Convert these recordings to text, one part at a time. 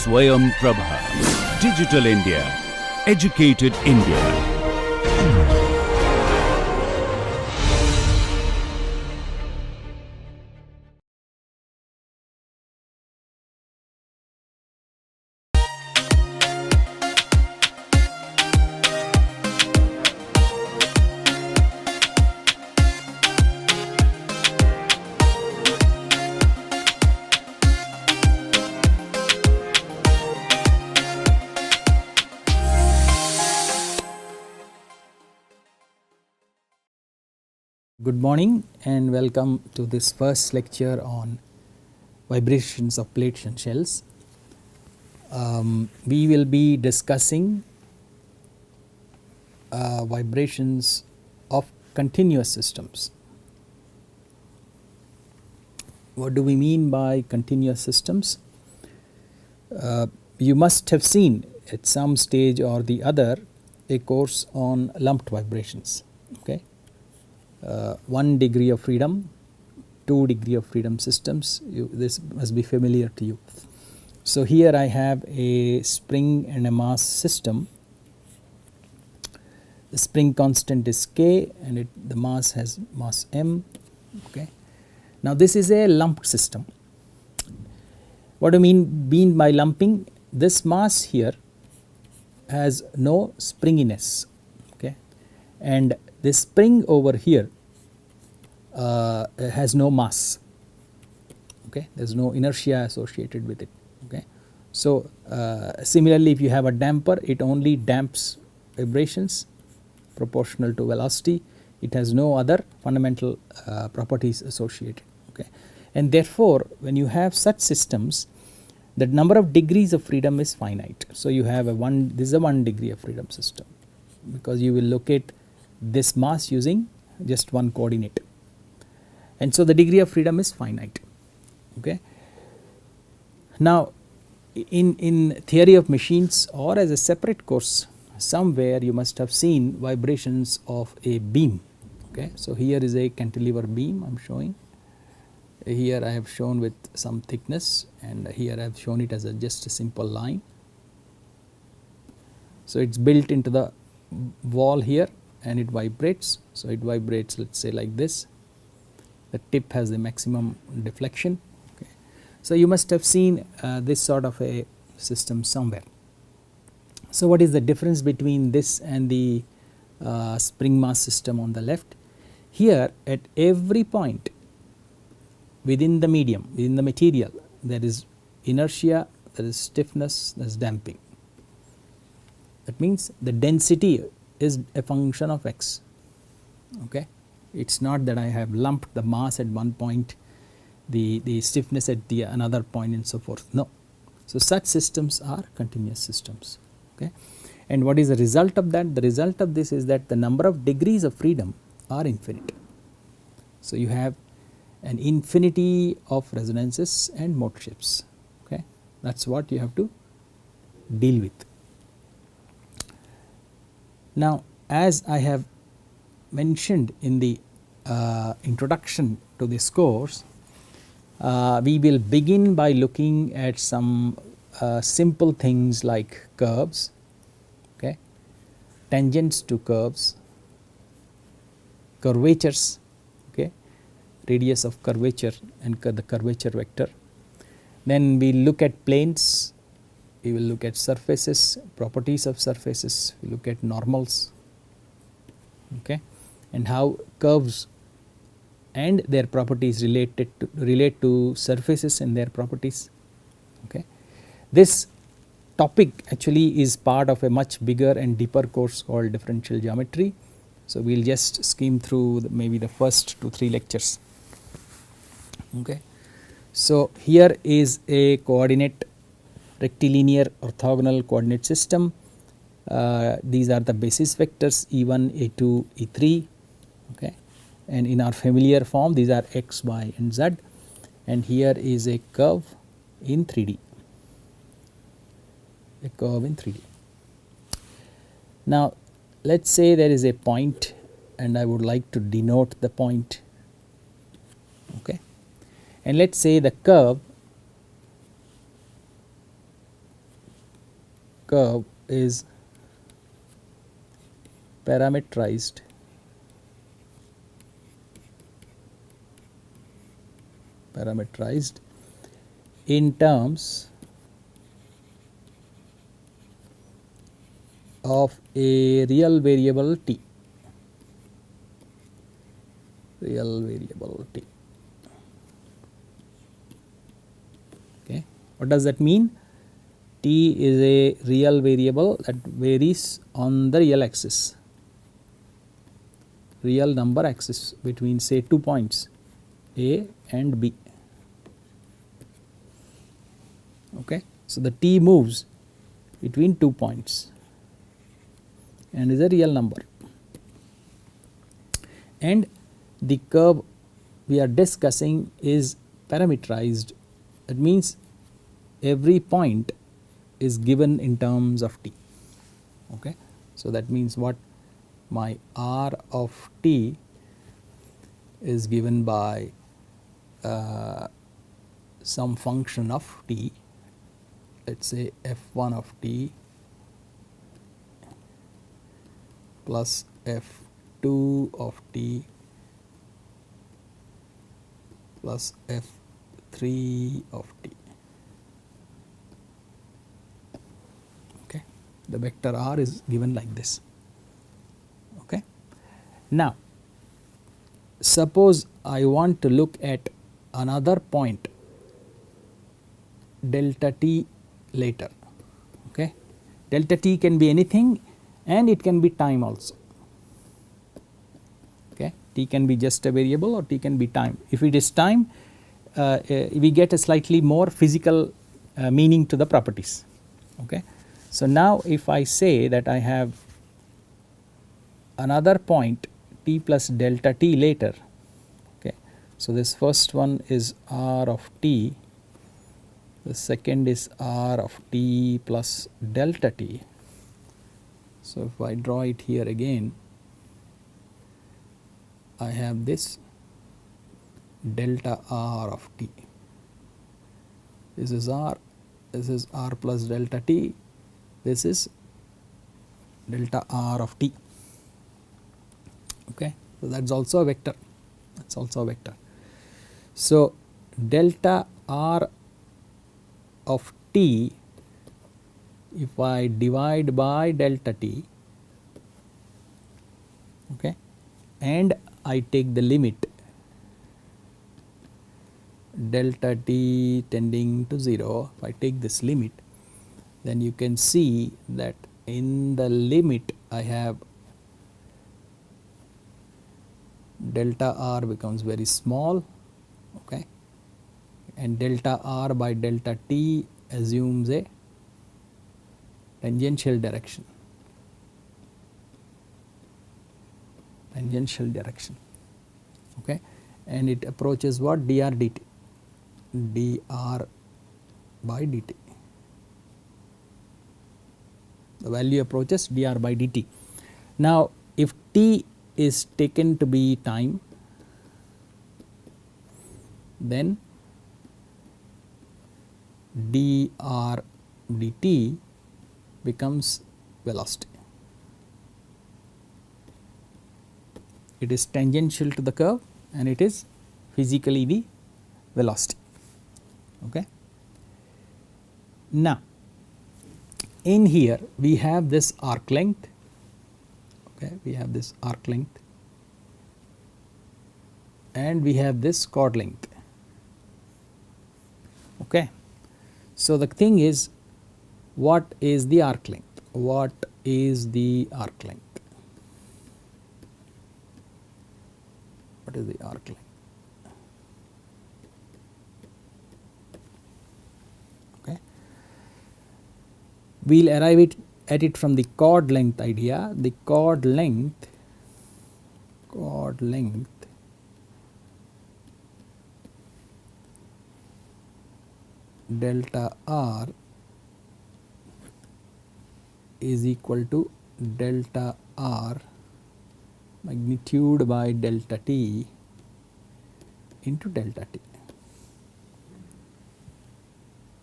SwayamPrabha. Digital India. Educated India. Good morning and welcome to this first lecture on vibrations of plates and shells. We will be discussing vibrations of continuous systems. What do we mean by continuous systems? You must have seen at some stage or the other a course on lumped vibrations. Okay. 1 degree of freedom, 2 degree of freedom systems, this must be familiar to you. So here I have a spring and a mass system. The spring constant is K and the mass has mass M. Okay. Now this is a lumped system. What do you mean by lumping? This mass here has no springiness. Okay. And this spring over here has no mass. Okay, there is no inertia associated with it. Okay, so similarly, if you have a damper, it only damps vibrations proportional to velocity. It has no other fundamental properties associated. Okay, and therefore, when you have such systems, the number of degrees of freedom is finite. So you have this is a 1 degree of freedom system, because you will locate this mass using just one coordinate, and so the degree of freedom is finite. Okay. Now in theory of machines or as a separate course somewhere you must have seen vibrations of a beam. Okay. So here is a cantilever beam I am showing. Here I have shown with some thickness, and here I have shown it as just a simple line. So it is built into the wall here and it vibrates. So it vibrates, let us say, like this. The tip has the maximum deflection. Okay. So you must have seen this sort of a system somewhere. So what is the difference between this and the spring mass system on the left? Here at every point within the medium, within the material, there is inertia, there is stiffness, there is damping. That means the density is a function of x. Okay. It is not that I have lumped the mass at one point, the stiffness at the another point, and so forth. No. So such systems are continuous systems. Okay. And what is the result of that? The result of this is that the number of degrees of freedom are infinite. So you have an infinity of resonances and mode shapes. Okay. That is what you have to deal with. Now as I have mentioned in the introduction to this course, we will begin by looking at some simple things like curves, okay, tangents to curves, curvatures, okay, radius of curvature and the curvature vector. Then we look at planes, we will look at surfaces, properties of surfaces, we look at normals, okay, and how curves and their properties relate to surfaces and their properties. Okay. This topic actually is part of a much bigger and deeper course called differential geometry. So we will just skim through maybe the first 2-3 lectures. Okay. So here is a coordinate rectilinear orthogonal coordinate system. These are the basis vectors E1, E2, E3. Okay. And in our familiar form these are x, y and z, and here is a curve in 3D, a curve in 3D. Now let us say there is a point and I would like to denote the point. Okay. And let us say the curve curve is parametrized in terms of a real variable t. Okay, what does that mean? T is a real variable that varies on the real axis, real number axis between say 2 points A and B. Okay, so the T moves between 2 points and is a real number, and the curve we are discussing is parametrized. That means every point is given in terms of t. Okay, so that means what, my r of t is given by some function of t, let us say f1 of t plus f2 of t plus f3 of t. Okay, the vector r is given like this. Okay, now suppose I want to look at another point delta t later. Okay, delta t can be anything and it can be time also. Okay, t can be just a variable or t can be time. If it is time, we get a slightly more physical meaning to the properties. Okay, so now if I say that I have another point t plus delta t later. Okay, so this first one is r of t, the second is r of t plus delta t. So if I draw it here again, I have this delta r of t. This is r plus delta t, this is delta r of t. Okay, so that's also a vector, So delta r of t, if I divide by delta t, okay, and I take the limit delta t tending to 0, if I take this limit, then you can see that in the limit I have delta r becomes very small. Okay, and delta r by delta t assumes a tangential direction. Okay, and it approaches what, dr dt, dr by dt. The value approaches dr by dt. Now if t is taken to be time, then dr dt becomes velocity. It is tangential to the curve and it is physically the velocity. Okay. Now in here we have this arc length. Okay, we have this arc length and we have this chord length. Okay, so the thing is, what is the arc length? What is the arc length? What is the arc length? Okay, we'll arrive at it from the chord length idea. The chord length delta r is equal to delta r magnitude by delta t into delta t.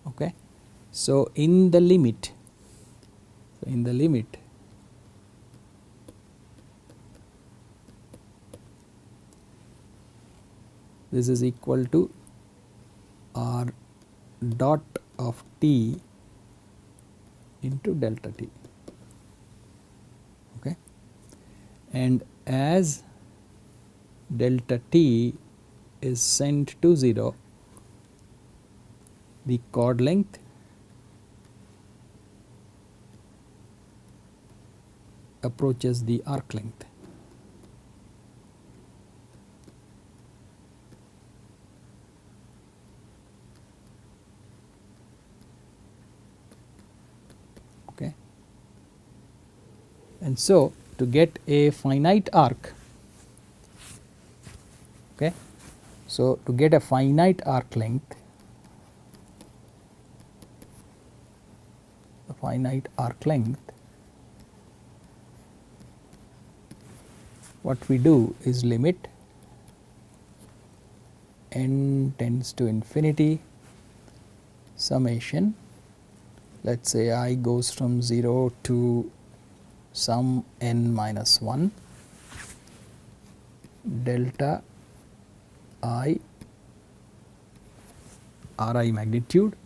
Okay, so in the limit So, in the limit this is equal to r dot of t into delta t, okay. And as delta t is sent to 0, the chord length approaches the arc length. Okay. And so, to get a finite arc, okay, so to get a finite arc length, what we do is limit n tends to infinity summation, let us say I goes from 0 to some n minus 1 delta I Ri magnitude,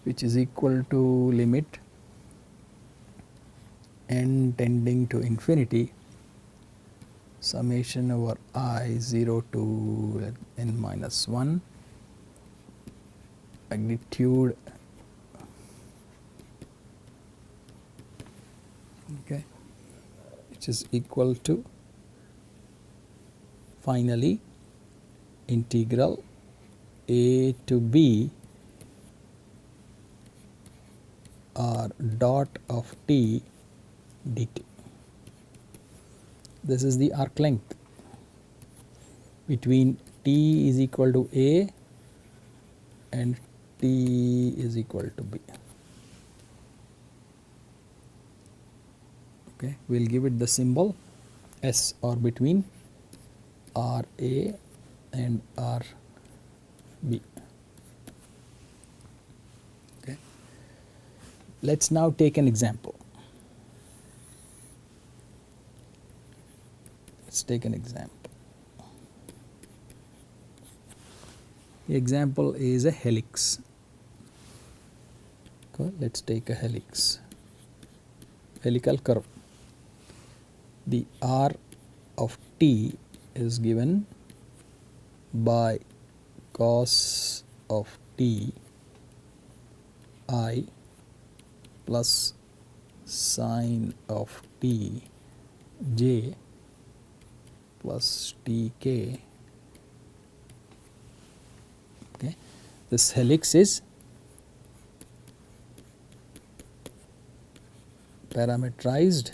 which is equal to limit n tending to infinity summation over I 0 to n minus 1 magnitude, okay, which is equal to finally integral a to b r dot of t dt. This is the arc length between t is equal to a and t is equal to b. Okay, we will give it the symbol S, or between R A and R B. Okay. Let us now take an example. Let us take an example. The example is a helix. Okay. Let us take a helical curve. The R of t is given by cos of t I plus sine of t j plus tk. Okay. This helix is parametrized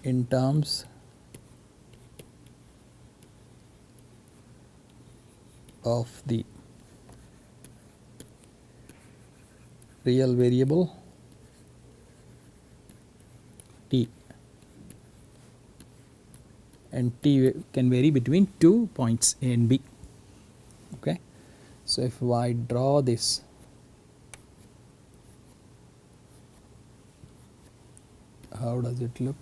in terms of the real variable t, and t can vary between 2 points A and B. Okay. So, if I draw this, how does it look?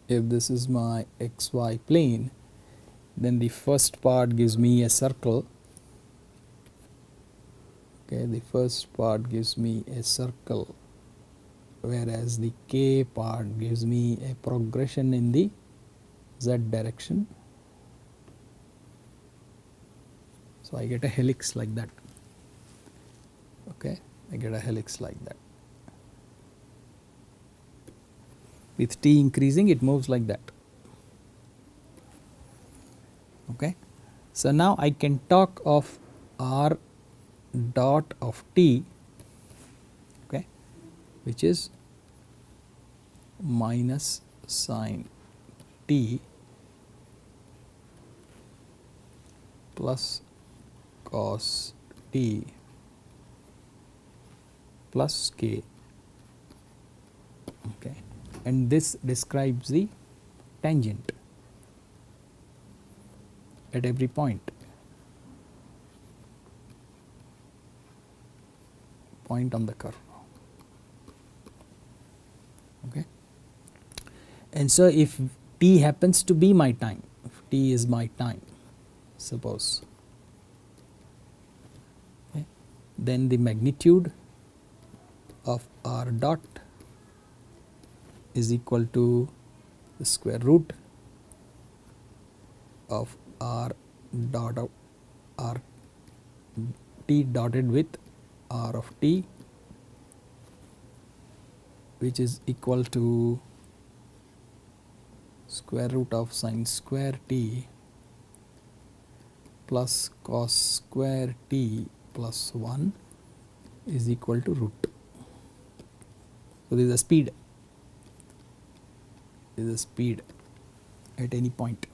If this is my xy plane, then the first part gives me a circle. Okay, the first part gives me a circle, whereas the k part gives me a progression in the z direction. So, I get a helix like that. Okay, I get a helix like that. With t increasing, it moves like that. Okay. So, now I can talk of r dot of t, okay, which is minus sine t plus cos t plus k. Okay. and this describes the tangent at every point on the curve. Okay. And so if t happens to be my time, if t is my time, suppose, okay, then the magnitude of r dot is equal to the square root of r dot of r t dotted with r of t, which is equal to square root of sine square t plus cos square t plus 1 is equal to root. So this is the speed. This is the speed at any point.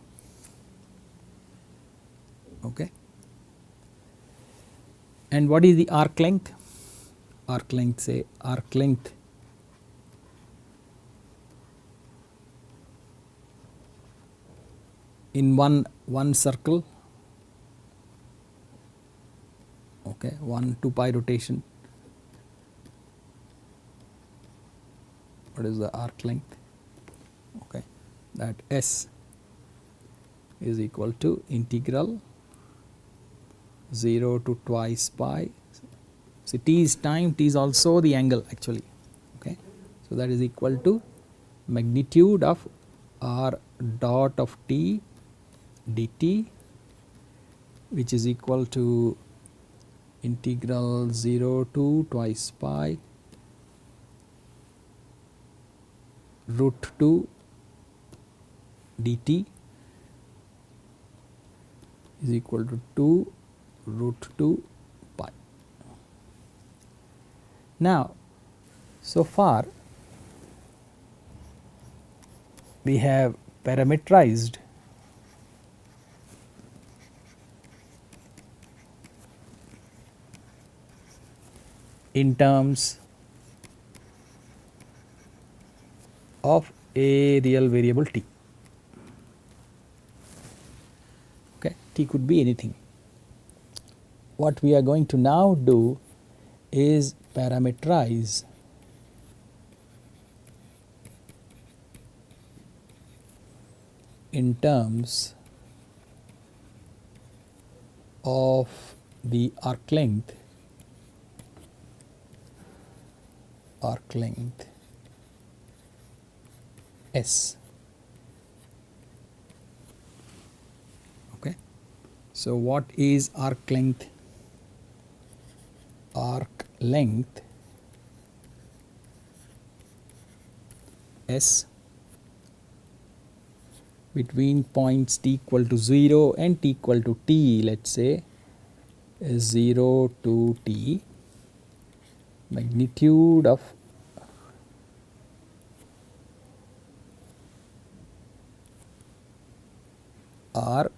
Okay. And what is the arc length? Arc length, say arc length in one circle, okay, 1 2 pi rotation. What is the arc length? Okay, that S is equal to integral 0 to twice pi. See, t is time, t is also the angle actually. Okay, so that is equal to magnitude of r dot of t dt, which is equal to integral 0 to twice pi root 2 dt is equal to 2 root 2 pi. Now, so far we have parametrized in terms of a real variable t. Okay, t could be anything. What we are going to now do is parameterize in terms of the arc length S. Okay. So what is arc length? Arc length S between points t equal to 0 and t equal to t, let us say, is 0 to t, magnitude of r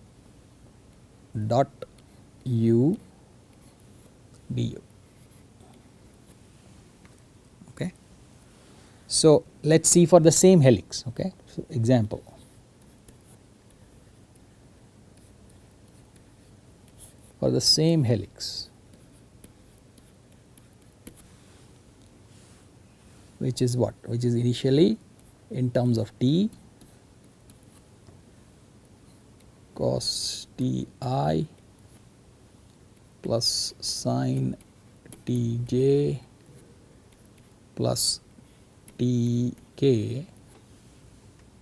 dot u du. Okay. So let's see for the same helix. Okay. So example. For the same helix, which is what? Which is initially in terms of t cos ti plus sin tj plus tk,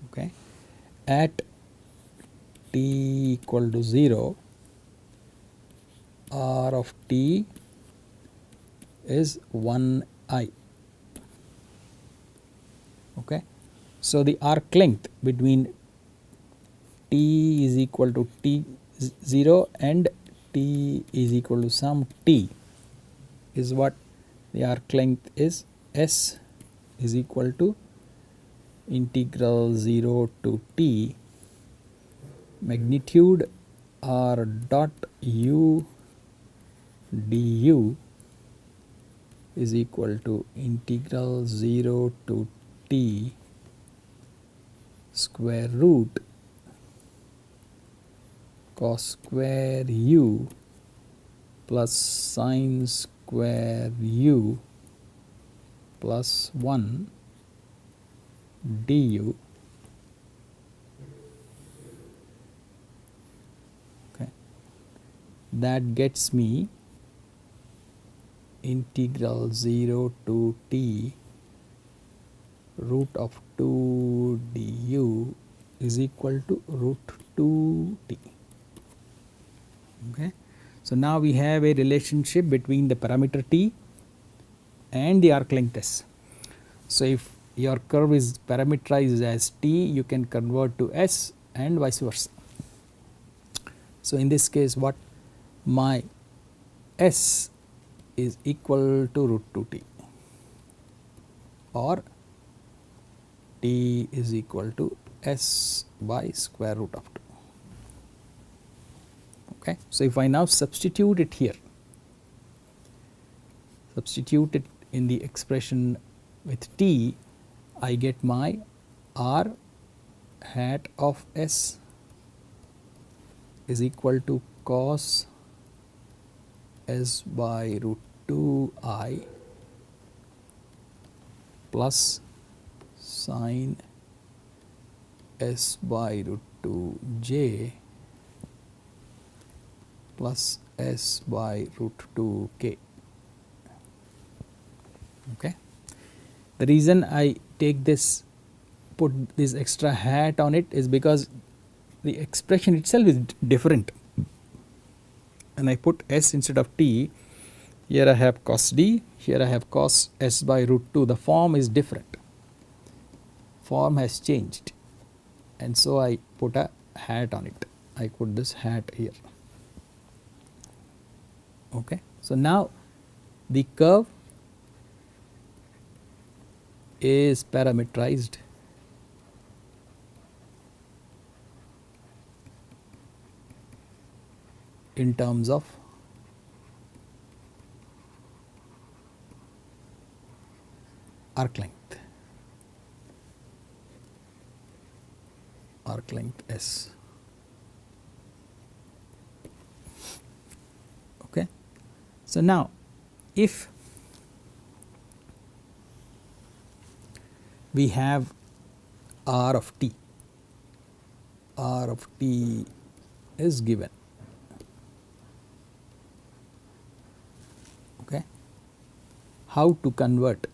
okay, at t equal to 0, r of t is 1I. Okay. So the arc length between t is equal to t0 and t is equal to some t is what the arc length is. S is equal to integral 0 to t magnitude r dot u du is equal to integral 0 to t square root cos square u plus sin square u plus 1 du. Okay, that gets me integral 0 to t root of 2 du is equal to root 2t. Okay. So now we have a relationship between the parameter t and the arc length s. So if your curve is parameterized as t, you can convert to s and vice versa. So in this case, what my s is equal to root 2t, or t is equal to s by square root of 2. Okay. So if I now substitute it here, substitute it in the expression with t, I get my r hat of s is equal to cos s by root 2i plus sin s by root 2j plus s by root 2k. Okay. The reason I take this, put this extra hat on it, is because the expression itself is different. And I put s instead of t. Here I have cos d, here I have cos s by root 2. The form is different. Form has changed. And so I put a hat on it. I put this hat here. Okay. So now the curve is parameterized in terms of arc length, s. Okay. So now if we have r of t is given. Okay. How to convert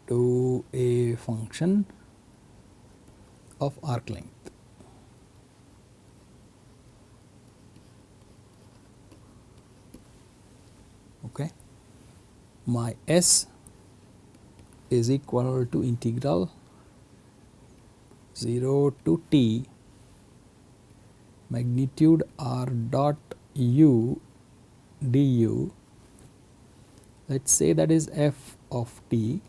to a function of arc length. Okay. My s is equal to integral 0 to t magnitude r dot u du. Let's say that is f of t.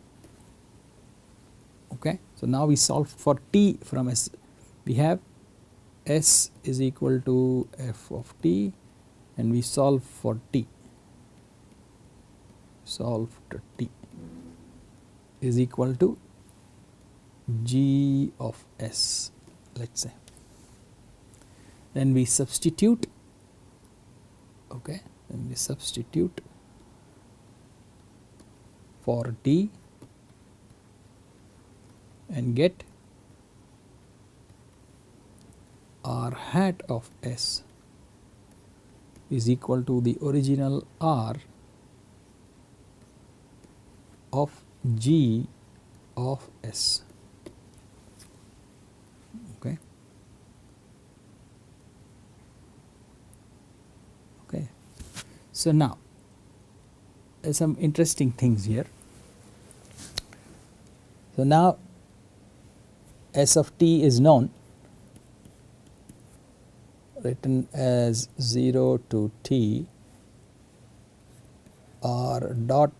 Okay. So now we solve for t from s. We have s is equal to f of t, and we solve for t. Solve to t is equal to g of s, let's say. Then we substitute. Okay. Then we substitute for t and get r hat of s is equal to the original r of g of s. Okay. Okay. So now there's some interesting things here. So now s of t is known, written as 0 to t r dot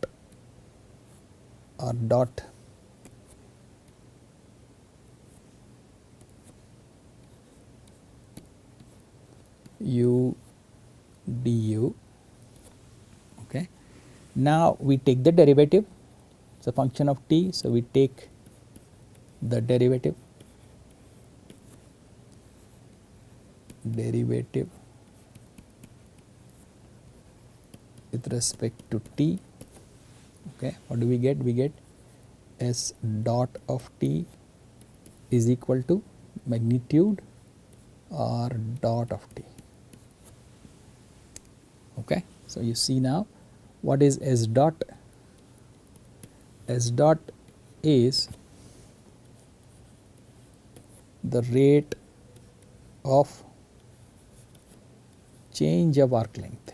u du Now we take the derivative, it's a function of t, so we take the derivative with respect to t. Okay, what do we get? We get s dot of t is equal to magnitude r dot of t. Okay, so you see now what is s dot? S dot is the rate of change of arc length.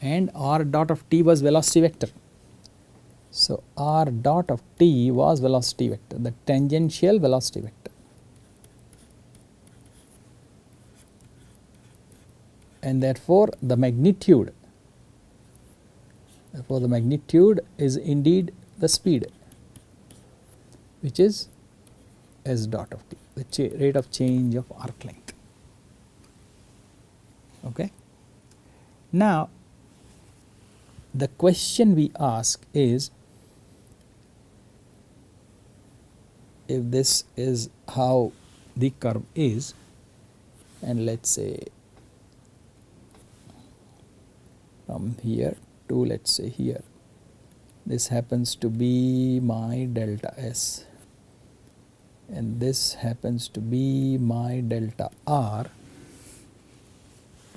And r dot of t was velocity vector. So r dot of t was velocity vector, the tangential velocity vector. And therefore the magnitude is indeed the speed, which is s dot of t, the rate of change of arc length. Okay. Now the question we ask is, if this is how the curve is, and let's say from here to, let's say here, this happens to be my delta s and this happens to be my delta r.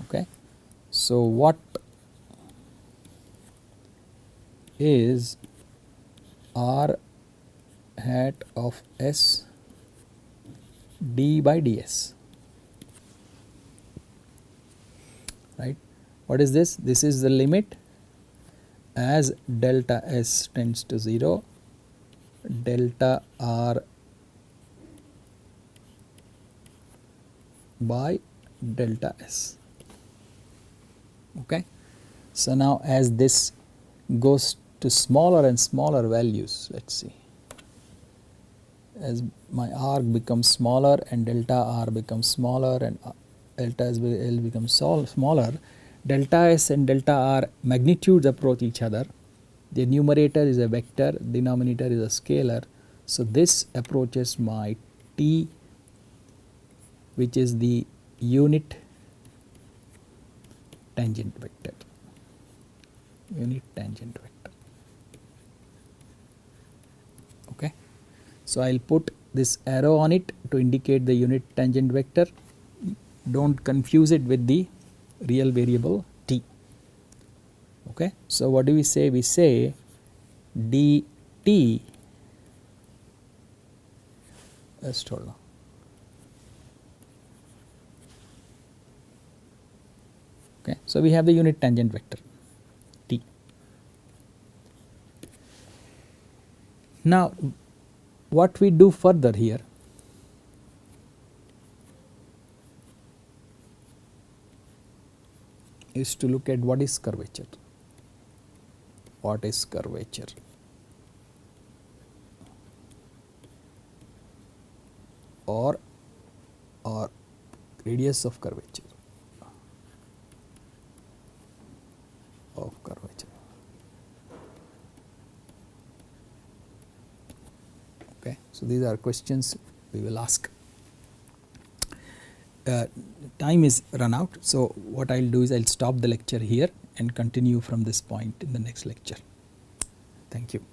Okay, so what is r hat of s d by ds, right? What is this? This is the limit as delta s tends to 0, delta r by delta s. Okay, so now as this goes to smaller and smaller values, let's see, as my arc becomes smaller and delta r becomes smaller and delta s becomes smaller, delta s and delta r magnitudes approach each other. The numerator is a vector, denominator is a scalar, so this approaches my t, which is the unit tangent vector. Okay, so I'll put this arrow on it to indicate the unit tangent vector. Don't confuse it with the real variable t. Okay, so what do we say? We say dt, just hold on. Okay, so we have the unit tangent vector t. Now what we do further here is to look at what is curvature. What is curvature? Or radius of curvature. Okay, so these are questions we will ask. Time is run out, so what I'll do is I'll stop the lecture here and continue from this point in the next lecture. Thank you.